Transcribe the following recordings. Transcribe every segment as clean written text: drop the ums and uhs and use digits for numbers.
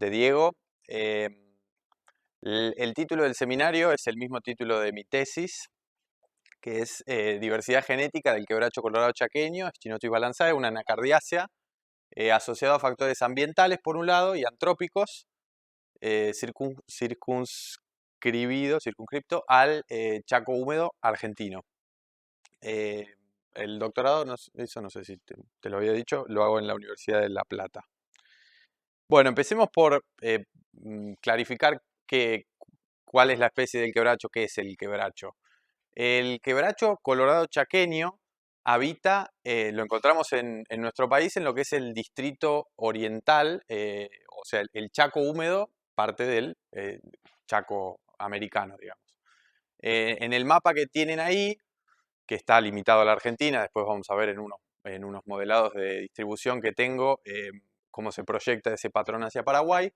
de Diego. Eh, el título del seminario es el mismo título de mi tesis, que es Diversidad genética del quebracho colorado chaqueño, Echinochus balanzae, una anacardiácea, asociado a factores ambientales por un lado y antrópicos, circunscripto al Chaco húmedo argentino. Eh, el doctorado, eso no sé si te lo había dicho, lo hago en la Universidad de La Plata. Bueno, empecemos por clarificar cuál es la especie del quebracho, qué es el quebracho. El quebracho colorado chaqueño habita, lo encontramos en nuestro país en lo que es el distrito oriental, o sea, el Chaco húmedo, parte del Chaco americano, digamos. En el mapa que tienen ahí, que está limitado a la Argentina, después vamos a ver en unos modelados de distribución que tengo, cómo se proyecta ese patrón hacia Paraguay,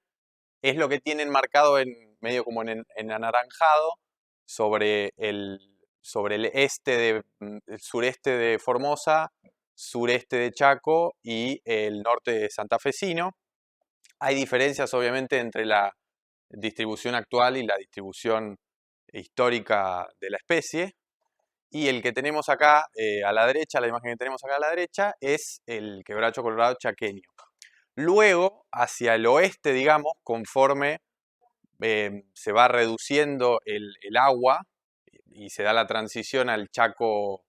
es lo que tienen marcado en medio como en anaranjado sobre el el sureste de Formosa, sureste de Chaco y el norte de santafesino. Hay diferencias obviamente entre la distribución actual y la distribución histórica de la especie. Y el que tenemos acá a la derecha, la imagen que tenemos acá a la derecha, es el quebracho colorado chaqueño. Luego, hacia el oeste, digamos, conforme se va reduciendo el agua y se da la transición al Chaco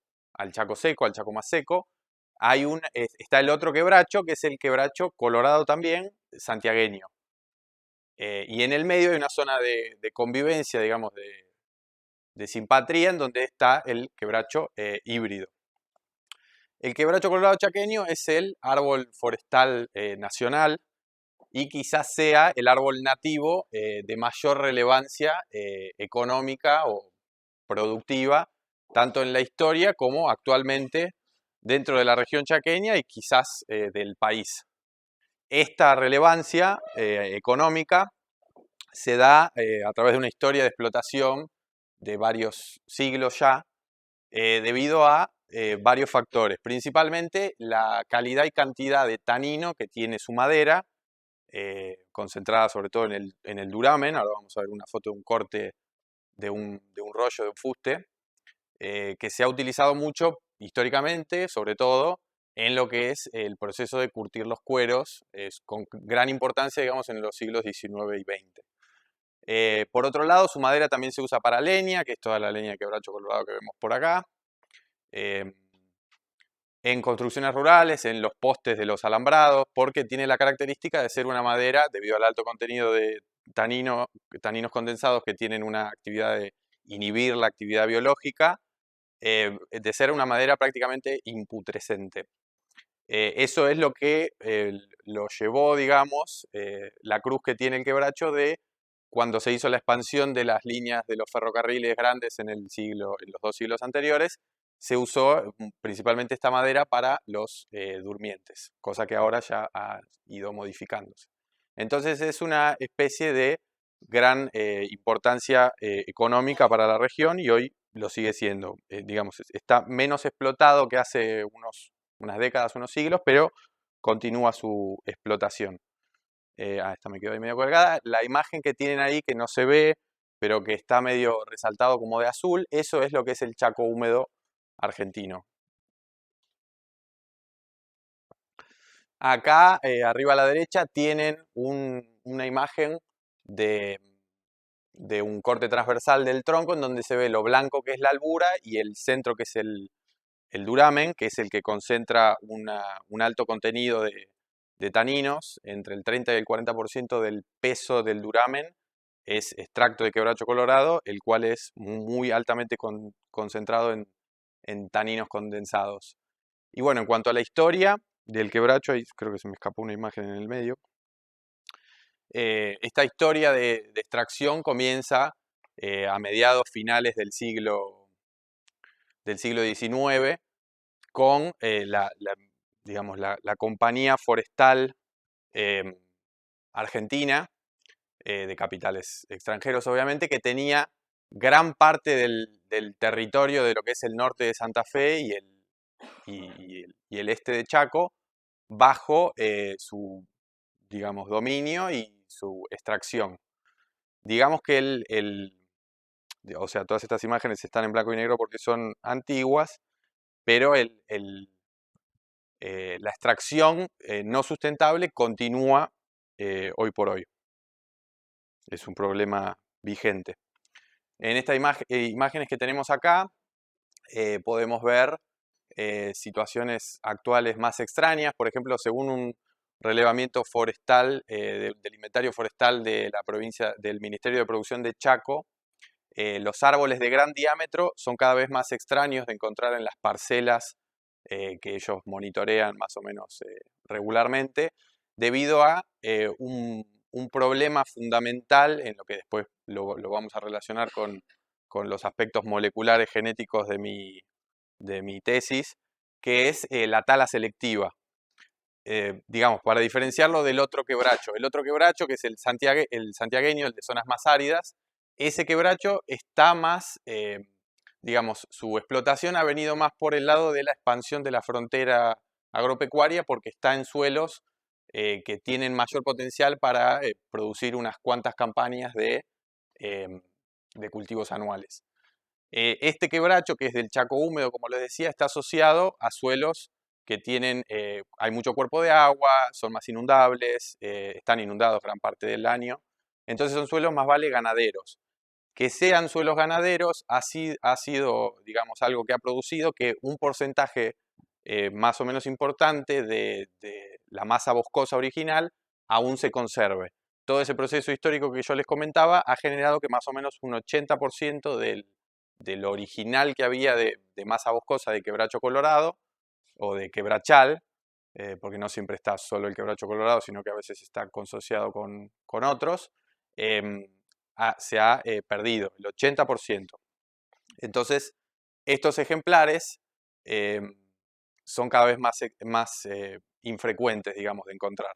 seco, al Chaco más seco, está el otro quebracho, que es el quebracho colorado también, santiagueño. Y en el medio hay una zona de convivencia, digamos, de simpatría, en donde está el quebracho híbrido. El quebracho colorado chaqueño es el árbol forestal nacional y quizás sea el árbol nativo de mayor relevancia económica o productiva, tanto en la historia como actualmente dentro de la región chaqueña y quizás del país. Esta relevancia económica se da a través de una historia de explotación de varios siglos ya, debido a varios factores, principalmente la calidad y cantidad de tanino que tiene su madera, concentrada sobre todo en el duramen. Ahora vamos a ver una foto de un corte de un rollo, de un fuste, que se ha utilizado mucho históricamente, sobre todo en lo que es el proceso de curtir los cueros, con gran importancia, digamos, en los siglos XIX y XX. Por otro lado, su madera también se usa para leña, que es toda la leña de quebracho colorado que vemos por acá. En construcciones rurales, en los postes de los alambrados, porque tiene la característica de ser una madera, debido al alto contenido de taninos condensados que tienen una actividad de inhibir la actividad biológica, de ser una madera prácticamente imputrescente. Eso es lo que lo llevó, digamos, la cruz que tiene el quebracho de cuando se hizo la expansión de las líneas de los ferrocarriles grandes en los 2 siglos anteriores, se usó principalmente esta madera para los durmientes, cosa que ahora ya ha ido modificándose. Entonces es una especie de gran importancia económica para la región y hoy lo sigue siendo. Digamos, está menos explotado que hace unas décadas, unos siglos, pero continúa su explotación. Esta me quedó ahí medio colgada. La imagen que tienen ahí que no se ve, pero que está medio resaltado como de azul, eso es lo que es el Chaco húmedo argentino. Acá, arriba a la derecha, tienen una imagen de un corte transversal del tronco en donde se ve lo blanco que es la albura y el centro que es el duramen, que es el que concentra un alto contenido de taninos. Entre el 30 y el 40% del peso del duramen es extracto de quebracho colorado, el cual es muy altamente concentrado en taninos condensados. Y bueno, en cuanto a la historia del quebracho, ahí creo que se me escapó una imagen en el medio. Esta historia de extracción comienza a mediados finales del siglo XIX con digamos, la compañía forestal argentina, de capitales extranjeros obviamente, que tenía gran parte del territorio de lo que es el norte de Santa Fe y el este de Chaco bajo su, digamos, dominio, y su extracción. Digamos que o sea, todas estas imágenes están en blanco y negro porque son antiguas, pero la extracción no sustentable continúa hoy por hoy. Es un problema vigente. En estas imágenes que tenemos acá podemos ver situaciones actuales más extrañas. Por ejemplo, según un relevamiento forestal del inventario forestal de la provincia del Ministerio de Producción de Chaco, los árboles de gran diámetro son cada vez más extraños de encontrar en las parcelas que ellos monitorean más o menos regularmente, debido a un problema fundamental en lo que después lo vamos a relacionar con los aspectos moleculares genéticos de mi tesis, que es la tala selectiva. Digamos, para diferenciarlo del otro quebracho. El otro quebracho, que es el santiagueño, el de zonas más áridas, ese quebracho está más, digamos, su explotación ha venido más por el lado de la expansión de la frontera agropecuaria, porque está en suelos que tienen mayor potencial para producir unas cuantas campañas de cultivos anuales. Este quebracho, que es del Chaco húmedo, como les decía, está asociado a suelos que tienen, hay mucho cuerpo de agua, son más inundables, están inundados gran parte del año. Entonces son suelos más vale ganaderos. Que sean suelos ganaderos ha sido, digamos, algo que ha producido que un porcentaje más o menos importante de la masa boscosa original aún se conserve. Todo ese proceso histórico que yo les comentaba ha generado que más o menos un 80% de lo original que había de masa boscosa de quebracho colorado o de quebrachal, porque no siempre está solo el quebracho colorado, sino que a veces está consociado con otros, se ha perdido el 80%. Entonces, estos ejemplares son cada vez más infrecuentes, digamos, de encontrar.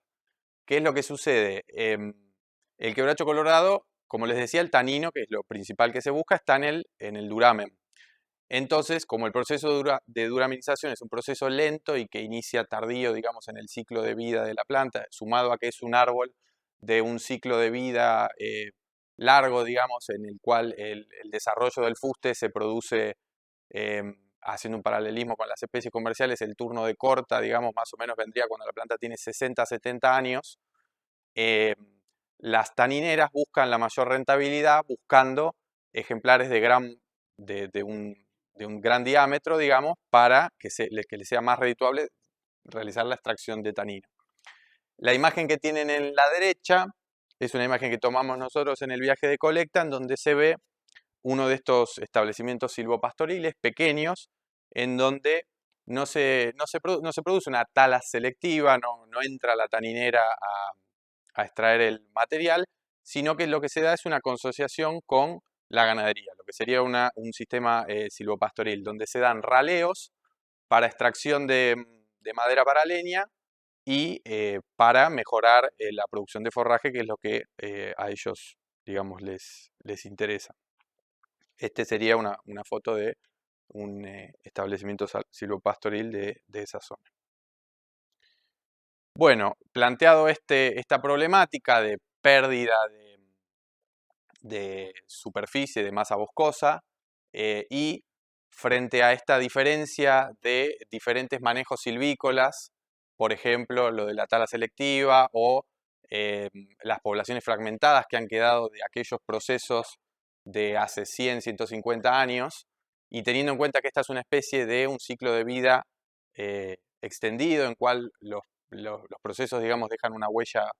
¿Qué es lo que sucede? El quebracho colorado, como les decía, el tanino, que es lo principal que se busca, está en el duramen. Entonces, como el proceso de duraminización es un proceso lento y que inicia tardío, digamos, en el ciclo de vida de la planta, sumado a que es un árbol de un ciclo de vida largo, digamos, en el cual el desarrollo del fuste se produce, haciendo un paralelismo con las especies comerciales, el turno de corta, digamos, más o menos vendría cuando la planta tiene 60, 70 años. Las tanineras buscan la mayor rentabilidad buscando ejemplares de un gran diámetro, digamos, para que les sea más redituable realizar la extracción de tanino. La imagen que tienen en la derecha es una imagen que tomamos nosotros en el viaje de colecta, en donde se ve uno de estos establecimientos silvopastoriles pequeños, en donde no se produce una tala selectiva, no entra la taninera a extraer el material, sino que lo que se da es una consociación con la ganadería, lo que sería un sistema silvopastoril, donde se dan raleos para extracción de madera para leña y para mejorar la producción de forraje, que es lo que a ellos, digamos, les interesa. Este sería una foto de un establecimiento silvopastoril de esa zona. Bueno, planteado esta problemática de pérdida de superficie, de masa boscosa, y frente a esta diferencia de diferentes manejos silvícolas, por ejemplo, lo de la tala selectiva o las poblaciones fragmentadas que han quedado de aquellos procesos de hace 100, 150 años, y teniendo en cuenta que esta es una especie de un ciclo de vida extendido, en cual los procesos, digamos, dejan una huella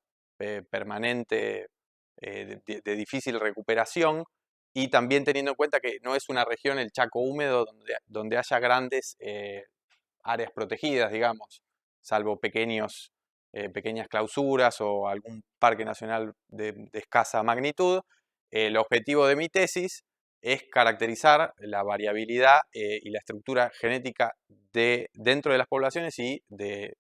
permanente de difícil recuperación, y también teniendo en cuenta que no es una región, el Chaco húmedo, donde haya grandes áreas protegidas, digamos, salvo pequeñas clausuras o algún parque nacional de escasa magnitud. El objetivo de mi tesis es caracterizar la variabilidad y la estructura genética dentro de las poblaciones y de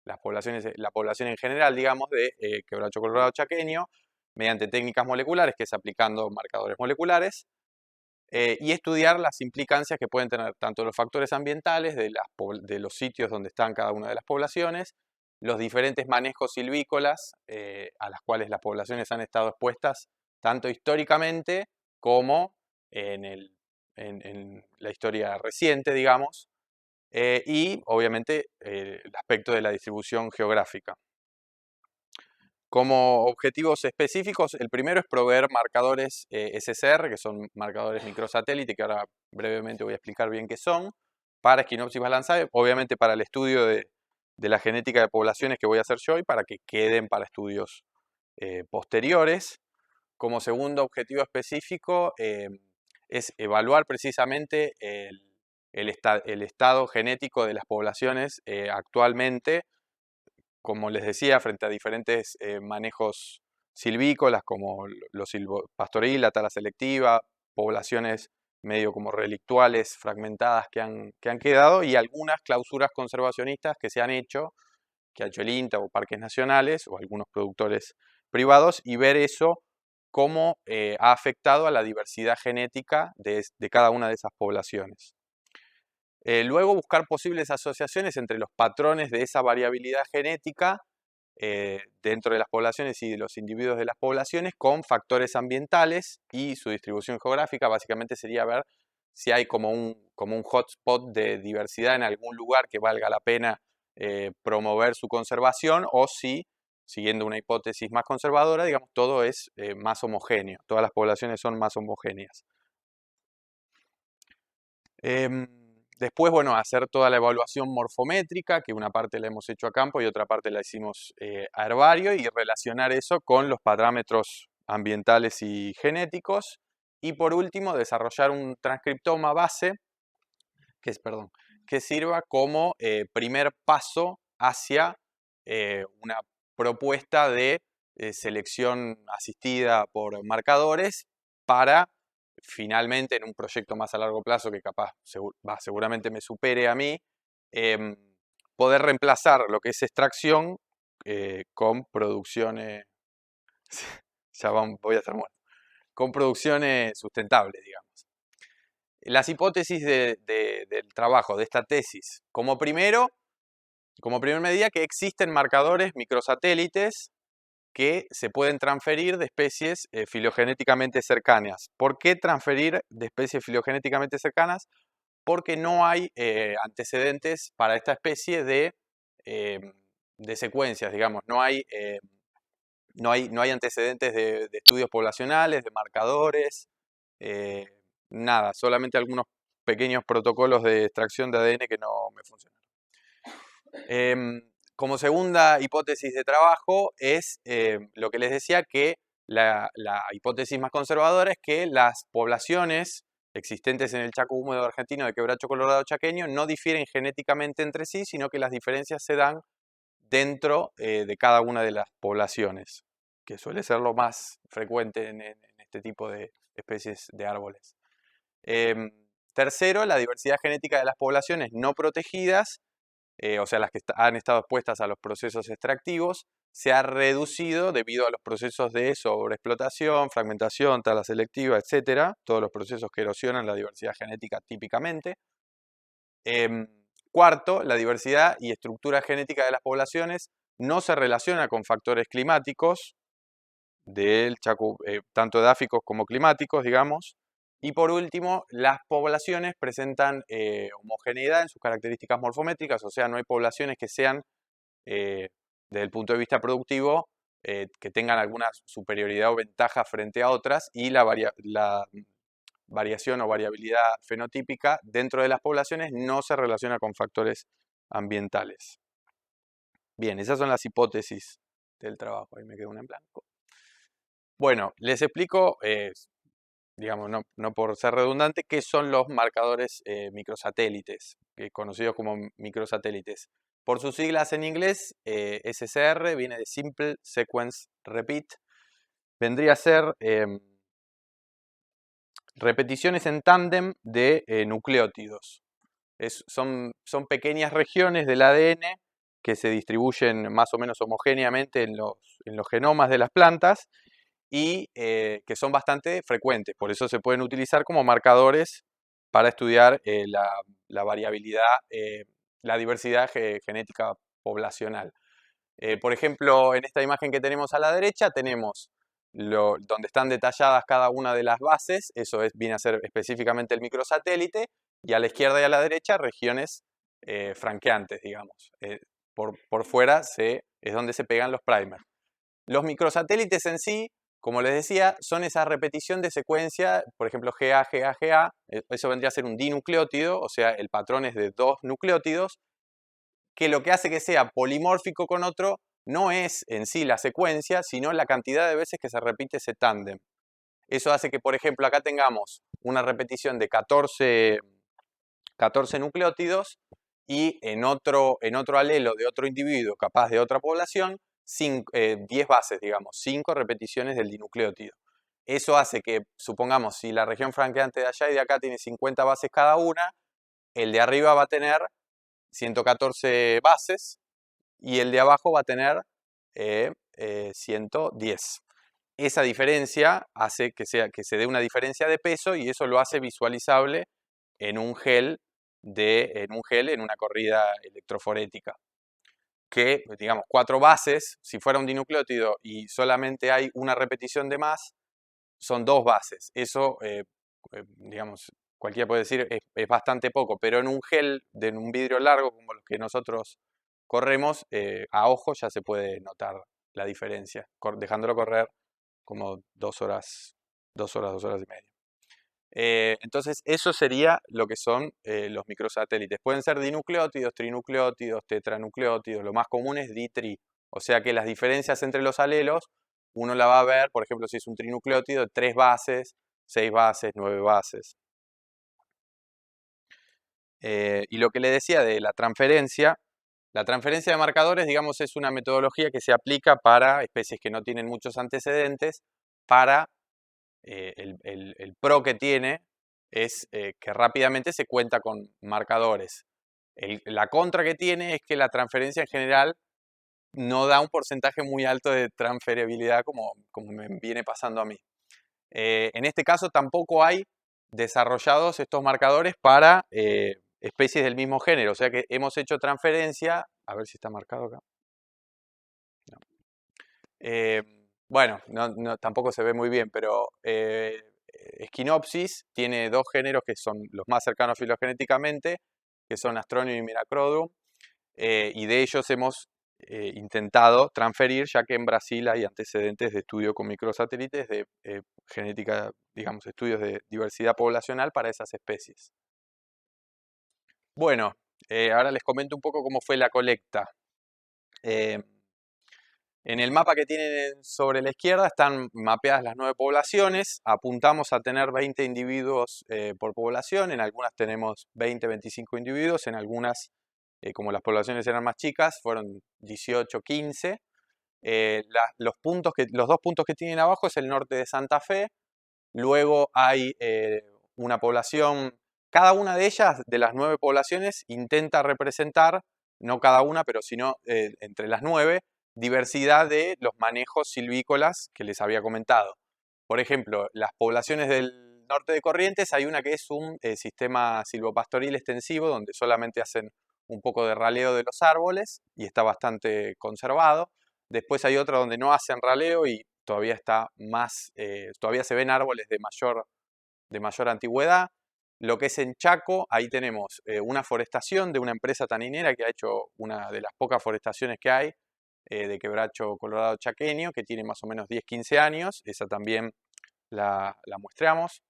la población en general, digamos, de quebracho colorado chaqueño, mediante técnicas moleculares, que es aplicando marcadores moleculares, y estudiar las implicancias que pueden tener tanto los factores ambientales de los sitios donde están cada una de las poblaciones, los diferentes manejos silvícolas a las cuales las poblaciones han estado expuestas, tanto históricamente como en la historia reciente, digamos, y obviamente el aspecto de la distribución geográfica. Como objetivos específicos, el primero es proveer marcadores SSR, que son marcadores microsatélite, que ahora brevemente voy a explicar bien qué son, para Schinopsis balanzae, obviamente para el estudio de la genética de poblaciones que voy a hacer yo y para que queden para estudios posteriores. Como segundo objetivo específico es evaluar precisamente el estado genético de las poblaciones actualmente, como les decía, frente a diferentes manejos silvícolas como los silvopastoril, la tala selectiva, poblaciones medio como relictuales, fragmentadas que han quedado y algunas clausuras conservacionistas que se han hecho, que ha hecho el INTA o parques nacionales o algunos productores privados, y ver eso cómo ha afectado a la diversidad genética de cada una de esas poblaciones. Luego buscar posibles asociaciones entre los patrones de esa variabilidad genética dentro de las poblaciones y de los individuos de las poblaciones con factores ambientales y su distribución geográfica. Básicamente sería ver si hay como un hotspot de diversidad en algún lugar que valga la pena promover su conservación, o si, siguiendo una hipótesis más conservadora, digamos, todo es más homogéneo, todas las poblaciones son más homogéneas. Después, bueno, hacer toda la evaluación morfométrica, que una parte la hemos hecho a campo y otra parte la hicimos a herbario, y relacionar eso con los parámetros ambientales y genéticos. Y por último, desarrollar un transcriptoma base que sirva como primer paso hacia una propuesta de selección asistida por marcadores para finalmente, en un proyecto más a largo plazo que capaz seguramente me supere a mí, poder reemplazar lo que es extracción con producciones, voy a estar muerto, con producciones sustentables, digamos. Las hipótesis del trabajo, de esta tesis, como primera medida, que existen marcadores microsatélites que se pueden transferir de especies filogenéticamente cercanas. ¿Por qué transferir de especies filogenéticamente cercanas? Porque no hay antecedentes para esta especie de secuencias, digamos. No hay antecedentes de estudios poblacionales, de marcadores, nada, solamente algunos pequeños protocolos de extracción de ADN que no me funcionan. Como segunda hipótesis de trabajo es lo que les decía, que la hipótesis más conservadora es que las poblaciones existentes en el Chaco húmedo argentino de quebracho colorado chaqueño no difieren genéticamente entre sí, sino que las diferencias se dan dentro de cada una de las poblaciones, que suele ser lo más frecuente en este tipo de especies de árboles. Tercero, la diversidad genética de las poblaciones no protegidas, o sea, las que han estado expuestas a los procesos extractivos, se ha reducido debido a los procesos de sobreexplotación, fragmentación, tala selectiva, etcétera, todos los procesos que erosionan la diversidad genética típicamente. Cuarto, la diversidad y estructura genética de las poblaciones no se relaciona con factores climáticos, del Chaco, tanto edáficos como climáticos, digamos. Y por último, las poblaciones presentan homogeneidad en sus características morfométricas, o sea, no hay poblaciones que sean, desde el punto de vista productivo, que tengan alguna superioridad o ventaja frente a otras, y la variación o variabilidad fenotípica dentro de las poblaciones no se relaciona con factores ambientales. Bien, esas son las hipótesis del trabajo. Ahí me quedó una en blanco. Bueno, les explico, digamos, no por ser redundante, qué son los marcadores microsatélites, conocidos como microsatélites. Por sus siglas en inglés, SSR viene de Simple Sequence Repeat. Vendría a ser repeticiones en tándem de nucleótidos. Son pequeñas regiones del ADN que se distribuyen más o menos homogéneamente en los genomas de las plantas y que son bastante frecuentes. Por eso se pueden utilizar como marcadores para estudiar la variabilidad, la diversidad genética poblacional. Por ejemplo, en esta imagen que tenemos a la derecha tenemos donde están detalladas cada una de las bases, eso viene a ser específicamente el microsatélite, y a la izquierda y a la derecha regiones franqueantes, digamos. Por fuera es donde se pegan los primers. Los microsatélites en sí, como les decía, son esa repetición de secuencia, por ejemplo, GA, GA, GA, eso vendría a ser un dinucleótido, o sea, el patrón es de 2 nucleótidos, que lo que hace que sea polimórfico con otro no es en sí la secuencia, sino la cantidad de veces que se repite ese tándem. Eso hace que, por ejemplo, acá tengamos una repetición de 14 nucleótidos y en otro alelo de otro individuo, capaz de otra población, 10 bases, digamos, 5 repeticiones del dinucleótido. Eso hace que, supongamos, si la región franqueante de allá y de acá tiene 50 bases cada una, el de arriba va a tener 114 bases y el de abajo va a tener 110. Esa diferencia hace que se dé una diferencia de peso y eso lo hace visualizable en un gel, en una corrida electroforética. Que, digamos, 4 bases, si fuera un dinucleótido y solamente hay una repetición de más, son 2 bases. Eso, digamos, cualquiera puede decir es bastante poco, pero en un gel, en un vidrio largo como los que nosotros corremos, a ojo ya se puede notar la diferencia, dejándolo correr como 2 horas, 2 horas, 2 horas y media. Entonces, eso sería lo que son los microsatélites. Pueden ser dinucleótidos, trinucleótidos, tetranucleótidos. Lo más común es ditri. O sea que las diferencias entre los alelos, uno la va a ver, por ejemplo, si es un trinucleótido, 3 bases, 6 bases, 9 bases. Y lo que le decía de la transferencia de marcadores, digamos, es una metodología que se aplica para especies que no tienen muchos antecedentes, para el pro que tiene es que rápidamente se cuenta con marcadores. La contra que tiene es que la transferencia en general no da un porcentaje muy alto de transferibilidad como me viene pasando a mí. En este caso tampoco hay desarrollados estos marcadores para especies del mismo género, o sea que hemos hecho transferencia, a ver si está marcado acá. No. Bueno, tampoco se ve muy bien, pero Echinopsis tiene 2 géneros que son los más cercanos filogenéticamente, que son Astronium y Miracrodum, y de ellos hemos intentado transferir, ya que en Brasil hay antecedentes de estudio con microsatélites de genética, digamos, estudios de diversidad poblacional para esas especies. Bueno, ahora les comento un poco cómo fue la colecta. En el mapa que tienen sobre la izquierda están mapeadas las 9 poblaciones. Apuntamos a tener 20 individuos por población. En algunas tenemos 20, 25 individuos. En algunas, como las poblaciones eran más chicas, fueron 18, 15. Los 2 puntos que tienen abajo es el norte de Santa Fe. Luego hay una población, cada una de ellas, de las 9 poblaciones, intenta representar, no cada una, pero sino entre las 9, diversidad de los manejos silvícolas que les había comentado. Por ejemplo, las poblaciones del norte de Corrientes, hay una que es un sistema silvopastoril extensivo, donde solamente hacen un poco de raleo de los árboles y está bastante conservado. Después hay otra donde no hacen raleo y todavía está más, todavía se ven árboles de mayor antigüedad. Lo que es en Chaco, ahí tenemos una forestación de una empresa taninera que ha hecho una de las pocas forestaciones que hay, de quebracho colorado chaqueño, que tiene más o menos 10-15 años, esa también la muestreamos.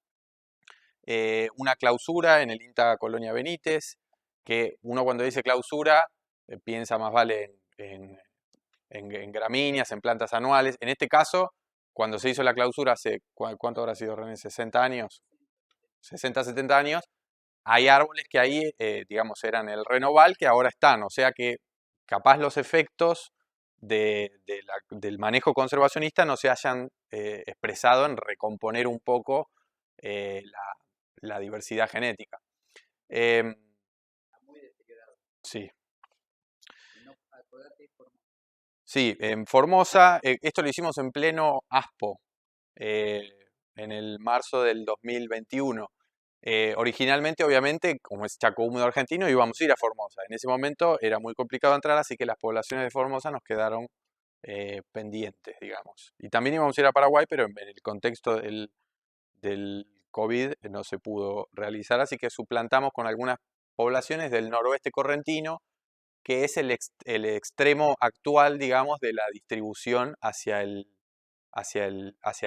Una clausura en el INTA Colonia Benítez, que uno cuando dice clausura piensa más vale en gramíneas, en plantas anuales. En este caso, cuando se hizo la clausura hace, ¿cuánto habrá sido, René? ¿60 años? 60, 70 años. Hay árboles que ahí, digamos, eran el renoval, que ahora están. O sea que capaz los efectos del manejo conservacionista no se hayan expresado en recomponer un poco la diversidad genética. Sí. Sí, en Formosa, esto lo hicimos en pleno ASPO, en el marzo del 2021. Originalmente, obviamente, como es Chaco húmedo argentino, íbamos a ir a Formosa. En ese momento era muy complicado entrar, así que las poblaciones de Formosa nos quedaron pendientes, digamos. Y también íbamos a ir a Paraguay, pero en el contexto del COVID no se pudo realizar, así que suplantamos con algunas poblaciones del noroeste correntino, que es el extremo actual, digamos, de la distribución hacia el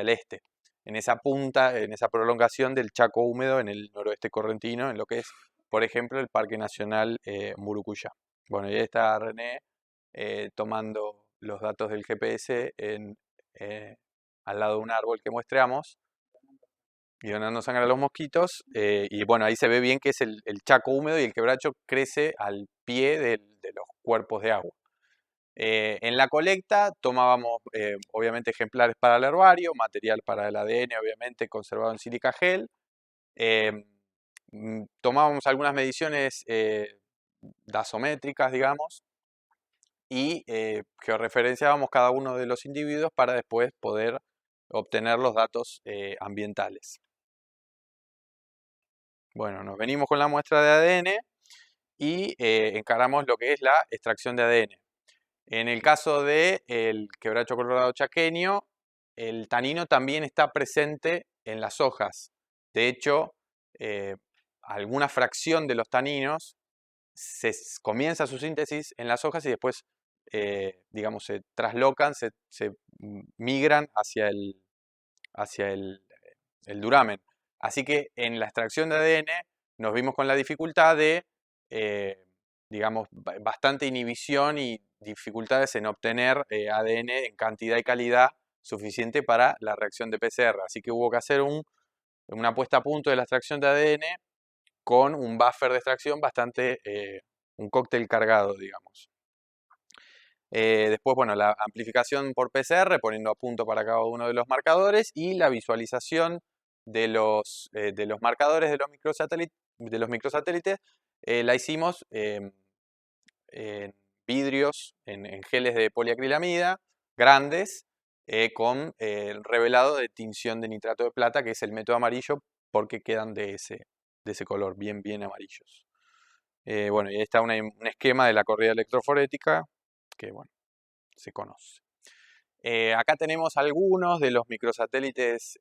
este. En esa punta, en esa prolongación del Chaco húmedo en el noroeste correntino, en lo que es, por ejemplo, el Parque Nacional Murucuyá. Bueno, y ahí está René tomando los datos del GPS al lado de un árbol que muestreamos y donando sangre a los mosquitos. Y bueno, ahí se ve bien que es el Chaco húmedo y el quebracho crece al pie de los cuerpos de agua. En la colecta tomábamos, obviamente, ejemplares para el herbario, material para el ADN, obviamente, conservado en sílica gel. Tomábamos algunas mediciones dasométricas, digamos, y georreferenciábamos cada uno de los individuos para después poder obtener los datos ambientales. Bueno, nos venimos con la muestra de ADN y encaramos lo que es la extracción de ADN. En el caso del quebracho colorado chaqueño, el tanino también está presente en las hojas. De hecho, alguna fracción de los taninos comienza su síntesis en las hojas y después, digamos, se traslocan, se migran hacia el duramen. Así que en la extracción de ADN nos vimos con la dificultad de, digamos, bastante inhibición y dificultades en obtener ADN en cantidad y calidad suficiente para la reacción de PCR. Así que hubo que hacer una puesta a punto de la extracción de ADN con un buffer de extracción bastante, un cóctel cargado, digamos. Después, bueno, la amplificación por PCR, poniendo a punto para cada uno de los marcadores y la visualización de los marcadores de los microsatélites, la hicimos en vidrios, en geles de poliacrilamida grandes, con el revelado de tinción de nitrato de plata, que es el método amarillo, porque quedan de ese color, bien, bien amarillos. Bueno, y ahí está un esquema de la corrida electroforética, que bueno, se conoce. Acá tenemos algunos de los microsatélites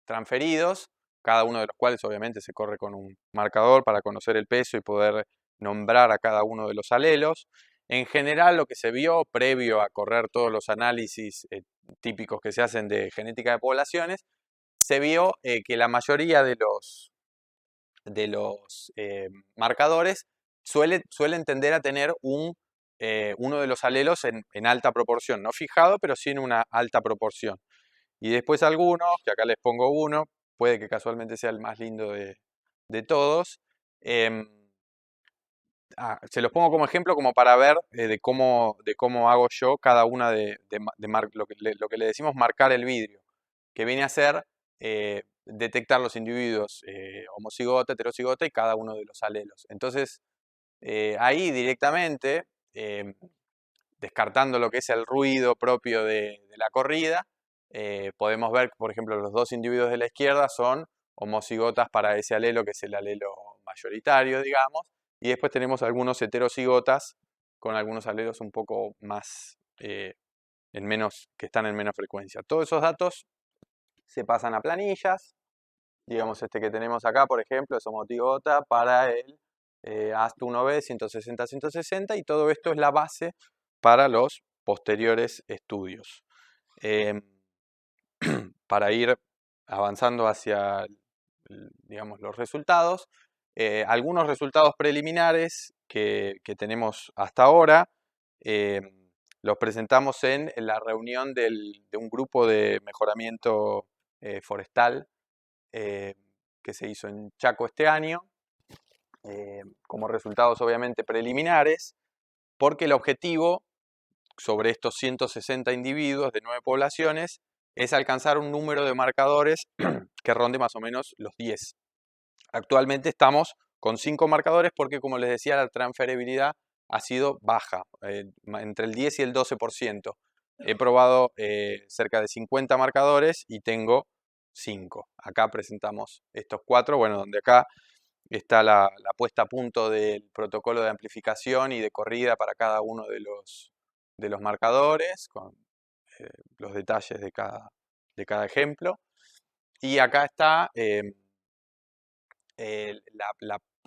transferidos, cada uno de los cuales obviamente se corre con un marcador para conocer el peso y poder nombrar a cada uno de los alelos. En general, lo que se vio previo a correr todos los análisis típicos que se hacen de genética de poblaciones, se vio que la mayoría de los marcadores suelen tender a tener uno de los alelos en alta proporción, no fijado, pero sí en una alta proporción. Y después algunos, que acá les pongo uno, puede que casualmente sea el más lindo de todos. Se los pongo como ejemplo como para ver de cómo hago yo cada una lo que le decimos marcar el vidrio, que viene a ser detectar los individuos homocigota, heterocigota y cada uno de los alelos. Entonces, ahí directamente, descartando lo que es el ruido propio de la corrida, podemos ver, por ejemplo, los dos individuos de la izquierda son homocigotas para ese alelo, que es el alelo mayoritario, digamos, y después tenemos algunos heterocigotas con algunos alelos un poco más, que están en menos frecuencia. Todos esos datos se pasan a planillas, digamos este que tenemos acá, por ejemplo, es homocigota para el AST1B 160-160, y todo esto es la base para los posteriores estudios. Para ir avanzando hacia, digamos, los resultados, algunos resultados preliminares que tenemos hasta ahora los presentamos en la reunión de un grupo de mejoramiento forestal que se hizo en Chaco este año, como resultados obviamente preliminares, porque el objetivo sobre estos 160 individuos de 9 poblaciones es alcanzar un número de marcadores que ronde más o menos los 10. Actualmente estamos con 5 marcadores porque, como les decía, la transferibilidad ha sido baja, entre el 10 y el 12%. He probado cerca de 50 marcadores y tengo 5. Acá presentamos estos 4, bueno, donde acá está la puesta a punto del protocolo de amplificación y de corrida para cada uno de los marcadores, con los detalles de cada ejemplo. Y acá está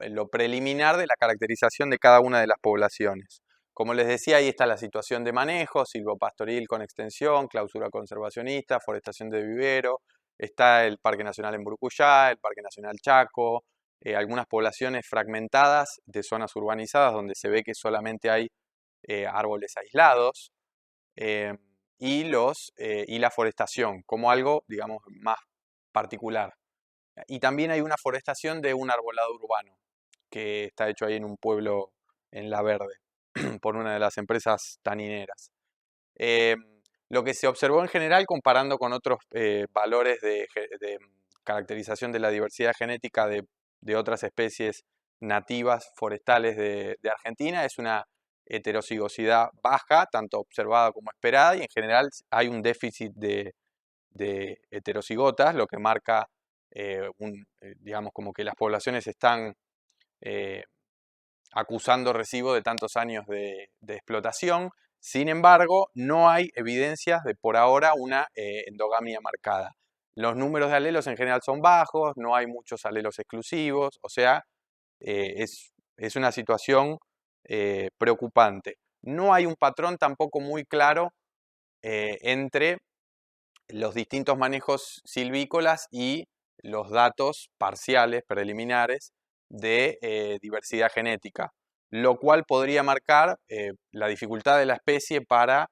lo preliminar de la caracterización de cada una de las poblaciones. Como les decía, ahí está la situación de manejo, silvopastoril con extensión, clausura conservacionista, forestación de vivero, está el Parque Nacional en Burucuyá, el Parque Nacional Chaco, algunas poblaciones fragmentadas de zonas urbanizadas donde se ve que solamente hay árboles aislados, y la forestación como algo, digamos, más particular. Y también hay una forestación de un arbolado urbano que está hecho ahí en un pueblo en La Verde por una de las empresas tanineras. Eh, lo que se observó en general, comparando con otros valores de caracterización de la diversidad genética de otras especies nativas forestales de Argentina, es una heterocigosidad baja, tanto observada como esperada, y en general hay un déficit de heterocigotas, lo que marca digamos, como que las poblaciones están acusando recibo de tantos años de explotación. Sin embargo, no hay evidencias de por ahora una endogamia marcada. Los números de alelos en general son bajos, no hay muchos alelos exclusivos, o sea, es una situación preocupante. No hay un patrón tampoco muy claro entre los distintos manejos silvícolas y los datos parciales, preliminares, de diversidad genética, lo cual podría marcar la dificultad de la especie para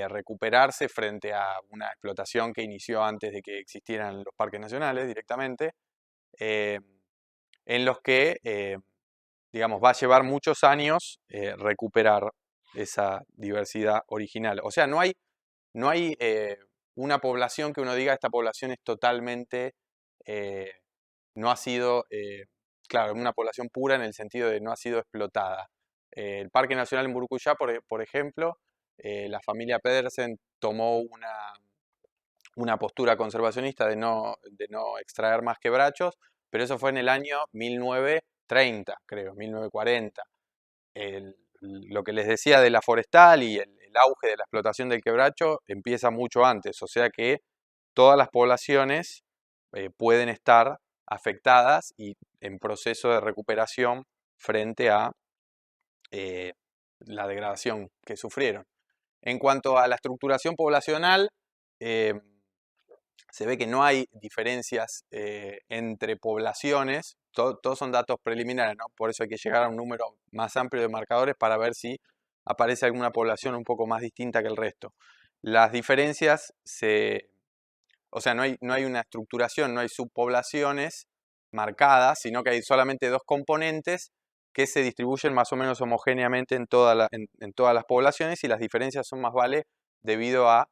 recuperarse frente a una explotación que inició antes de que existieran los parques nacionales directamente, eh, en los que, digamos, va a llevar muchos años recuperar esa diversidad original. O sea, no hay una población que uno diga esta población es totalmente, no ha sido, claro, una población pura en el sentido de no ha sido explotada. El Parque Nacional en Burucuyá, por ejemplo, la familia Pedersen tomó una postura conservacionista de no extraer más quebrachos, pero eso fue en el año 1930, creo, 1940. Lo que les decía de la forestal y el auge de la explotación del quebracho empieza mucho antes, o sea que todas las poblaciones pueden estar afectadas y en proceso de recuperación frente a la degradación que sufrieron. En cuanto a la estructuración poblacional, eh, se ve que no hay diferencias entre poblaciones, todos son datos preliminares, ¿no? Por eso hay que llegar a un número más amplio de marcadores para ver si aparece alguna población un poco más distinta que el resto. Las diferencias o sea, no hay una estructuración, no hay subpoblaciones marcadas, sino que hay solamente dos componentes que se distribuyen más o menos homogéneamente en todas las poblaciones, y las diferencias son más debido a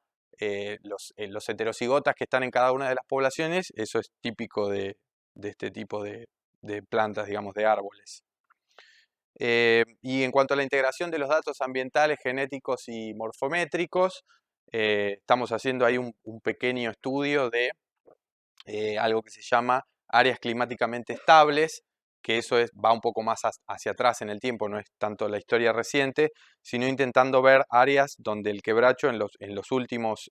los heterocigotas que están en cada una de las poblaciones. Eso es típico de este tipo de plantas, digamos, de árboles. Y en cuanto a la integración de los datos ambientales, genéticos y morfométricos, estamos haciendo ahí un pequeño estudio de algo que se llama áreas climáticamente estables, que eso va un poco más hacia atrás en el tiempo, no es tanto la historia reciente, sino intentando ver áreas donde el quebracho en los últimos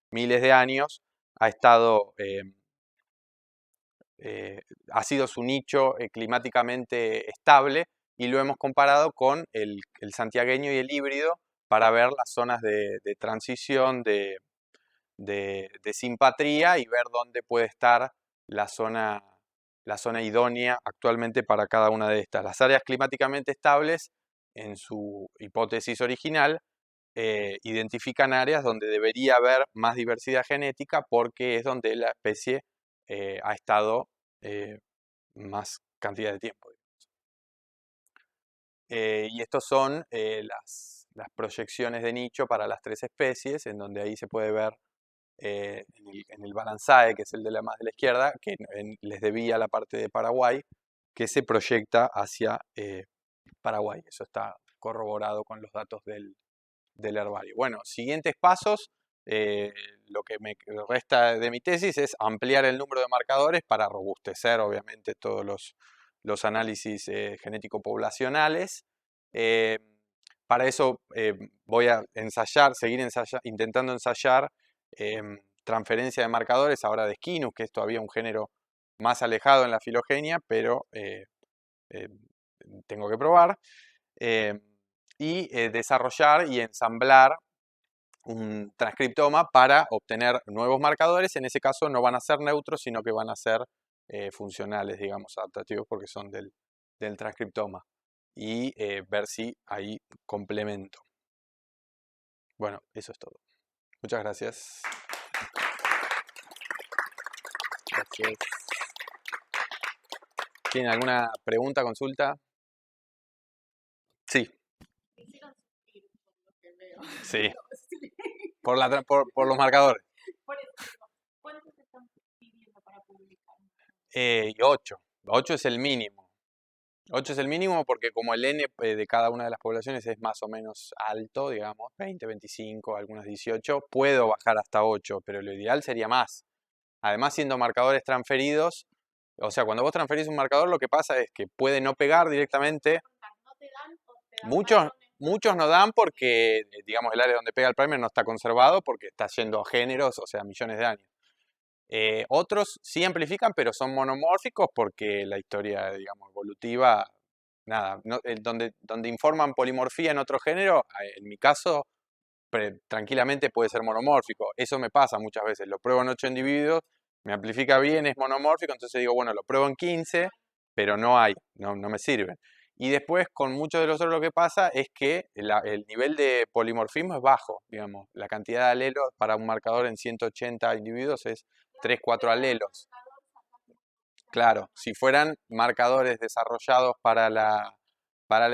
miles de años ha estado, ha sido su nicho climáticamente estable, y lo hemos comparado con el santiagueño y el híbrido para ver las zonas de transición, de simpatría, y ver dónde puede estar la zona idónea actualmente para cada una de estas. Las áreas climáticamente estables, en su hipótesis original, identifican áreas donde debería haber más diversidad genética porque es donde la especie ha estado más cantidad de tiempo. Y estos son las proyecciones de nicho para las tres especies, en donde ahí se puede ver en el Balanzae, que es el de la más de la izquierda, que les debía la parte de Paraguay, que se proyecta hacia Paraguay. Eso está corroborado con los datos del herbario. Bueno, siguientes pasos. Lo que me resta de mi tesis es ampliar el número de marcadores para robustecer, obviamente, todos los análisis genético-poblacionales. Para eso voy a intentando ensayar transferencia de marcadores, ahora de Skinus, que es todavía un género más alejado en la filogenia, pero tengo que probar. Y desarrollar y ensamblar un transcriptoma para obtener nuevos marcadores. En ese caso no van a ser neutros, sino que van a ser funcionales, digamos, adaptativos, porque son del transcriptoma. Y ver si hay complemento. Bueno, eso es todo. Muchas gracias. Gracias. ¿Tienen alguna pregunta, consulta? Sí. Sí. Por los marcadores. ¿Cuántos están pidiendo para publicar? Y 8. 8 es el mínimo. 8 es el mínimo porque como el N de cada una de las poblaciones es más o menos alto, digamos, 20, 25, algunas 18, puedo bajar hasta 8, pero lo ideal sería más. Además, siendo marcadores transferidos, o sea, cuando vos transferís un marcador, lo que pasa es que puede no pegar directamente. ¿No te dan o te dan Muchos no dan porque, digamos, el área donde pega el primer no está conservado porque está yendo a géneros, o sea, millones de años. Otros sí amplifican, pero son monomórficos porque la historia, digamos, evolutiva, nada, donde informan polimorfía en otro género, en mi caso, tranquilamente puede ser monomórfico. Eso me pasa muchas veces, lo pruebo en 8 individuos, me amplifica bien, es monomórfico, entonces digo, bueno, lo pruebo en 15, pero no hay, no me sirven. Y después, con muchos de los otros lo que pasa es que el nivel de polimorfismo es bajo, digamos. La cantidad de alelos para un marcador en 180 individuos es 3, 4 alelos. Claro, si fueran marcadores desarrollados para la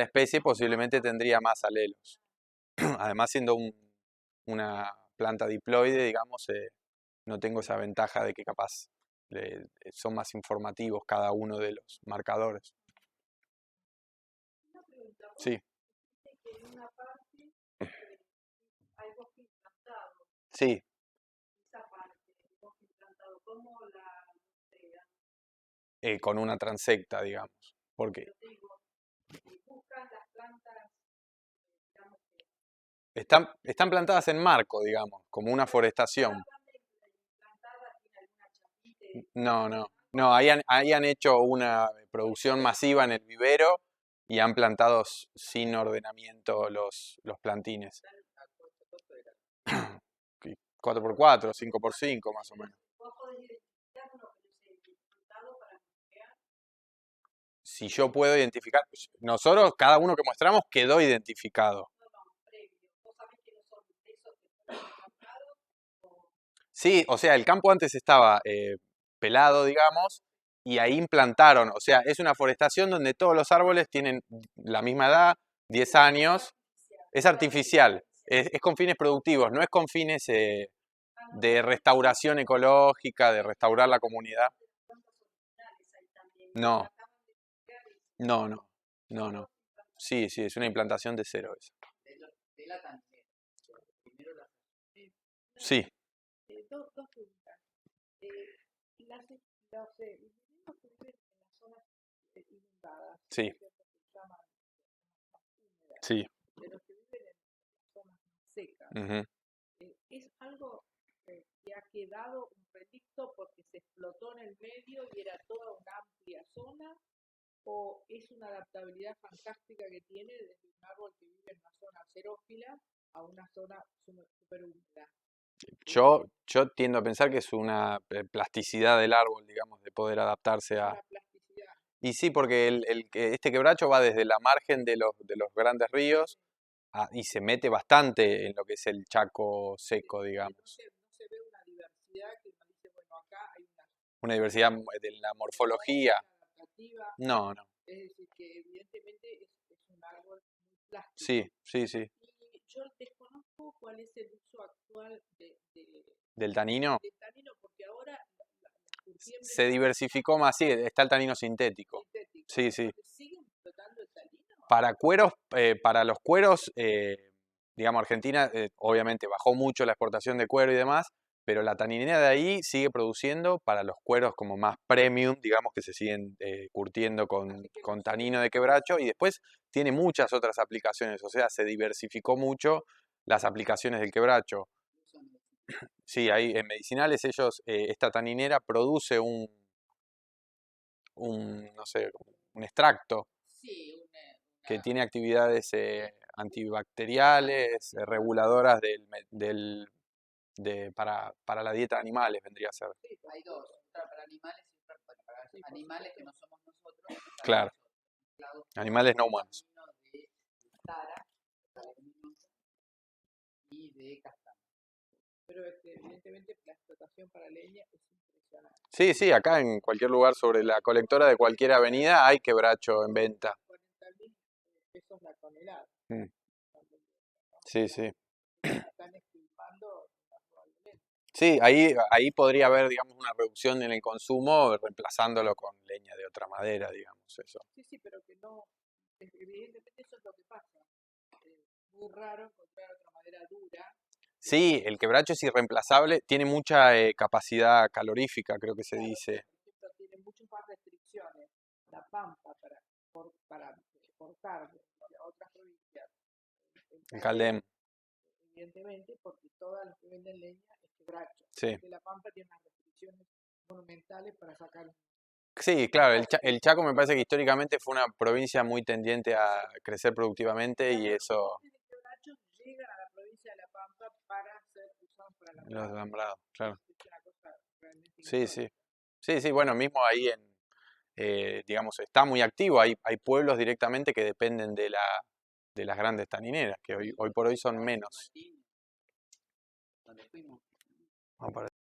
especie, posiblemente tendría más alelos. Además, siendo una planta diploide, digamos, no tengo esa ventaja de que capaz son más informativos cada uno de los marcadores. Una pregunta. Sí. Dice que en una parte hay bosque implantado. Sí. Esa parte del bosque implantado, ¿cómo la entregan? Con una transecta, digamos. ¿Por qué? Yo te digo, buscan las plantas, digamos que... Están plantadas en marco, digamos, como una forestación. ¿La planta implantada tiene alguna chapita? No, ahí han hecho una producción masiva en el vivero y han plantado sin ordenamiento los plantines. 4x4, 5x5 más o menos. ¿Vos podés identificar uno que no sea identificado para crear? Si yo puedo identificar, nosotros, cada uno que mostramos quedó identificado. No, previo. ¿Vos sabés que no son de esos que fueron implantados? Sí, o sea, el campo antes estaba pelado, digamos, y ahí implantaron, o sea, es una forestación donde todos los árboles tienen la misma edad, 10 años, es artificial, es con fines productivos, no es con fines de restauración ecológica, de restaurar la comunidad. No, no. Sí, es una implantación de cero esa. Sí. Dos preguntas. Los individuos que viven en las zonas inundadas, Sí. que se llaman más húmedas, Sí. de los que viven en las zonas más secas, ¿es algo que ha quedado un relicto porque se explotó en el medio y era toda una amplia zona? ¿O es una adaptabilidad fantástica que tiene desde un árbol que vive en una zona xerófila a una zona súper húmeda? Yo tiendo a pensar que es una plasticidad del árbol, digamos, de poder adaptarse a... Y sí, porque este quebracho va desde la margen de los grandes ríos y se mete bastante en lo que es el Chaco seco, digamos. No se ve una diversidad que uno dice, bueno, acá hay una diversidad de la morfología. No. Es decir, que evidentemente es un árbol muy plástico. Sí. Y yo desconozco cuál es el uso actual ¿Del tanino? Del tanino, porque ahora se diversificó más, sí, está el tanino sintético. Sí. ¿Siguen explotando el tanino? Para los cueros, digamos, Argentina obviamente bajó mucho la exportación de cuero y demás, pero la taninera de ahí sigue produciendo para los cueros como más premium, digamos, que se siguen curtiendo con tanino de quebracho, y después tiene muchas otras aplicaciones, o sea, se diversificó mucho las aplicaciones del quebracho. Sí, ahí en medicinales ellos, esta taninera produce no sé, un extracto Sí, que tiene actividades antibacteriales, reguladoras para la dieta de animales, vendría a ser. Sí, hay dos, otra para animales y otra para animales que no somos nosotros. Claro, animales no humanos. De tara, y de castaño. Pero evidentemente la explotación para leña es impresionante. Sí, sí, acá en cualquier lugar sobre la colectora de cualquier avenida hay quebracho en venta. 40.000 pesos la tonelada. Sí, sí. Están estimando probablemente. Sí, ahí podría haber, digamos, una reducción en el consumo reemplazándolo con leña de otra madera, digamos, eso. Sí, sí, pero que no, evidentemente eso es lo que pasa. Es muy raro encontrar otra madera dura. Sí, el quebracho es irreemplazable, tiene mucha capacidad calorífica, creo que se dice. Por ejemplo, tiene muchas más restricciones la pampa para exportar a otras provincias. El Caldén. Evidentemente, porque todas las que venden leña es quebracho. Sí. Porque la pampa tiene unas restricciones monumentales para sacar. Sí, claro, el Chaco me parece que históricamente fue una provincia muy tendiente a crecer productivamente y eso... Los quebrachos llegan a la provincia de La Pampa para ser usados para la Los alambrados, claro. Es una cosa realmente Sí, insólita. sí. Sí, sí, bueno, mismo ahí digamos, está muy activo. Hay pueblos directamente que dependen de las grandes tanineras, que hoy por hoy son menos. Donde fuimos. Vamos para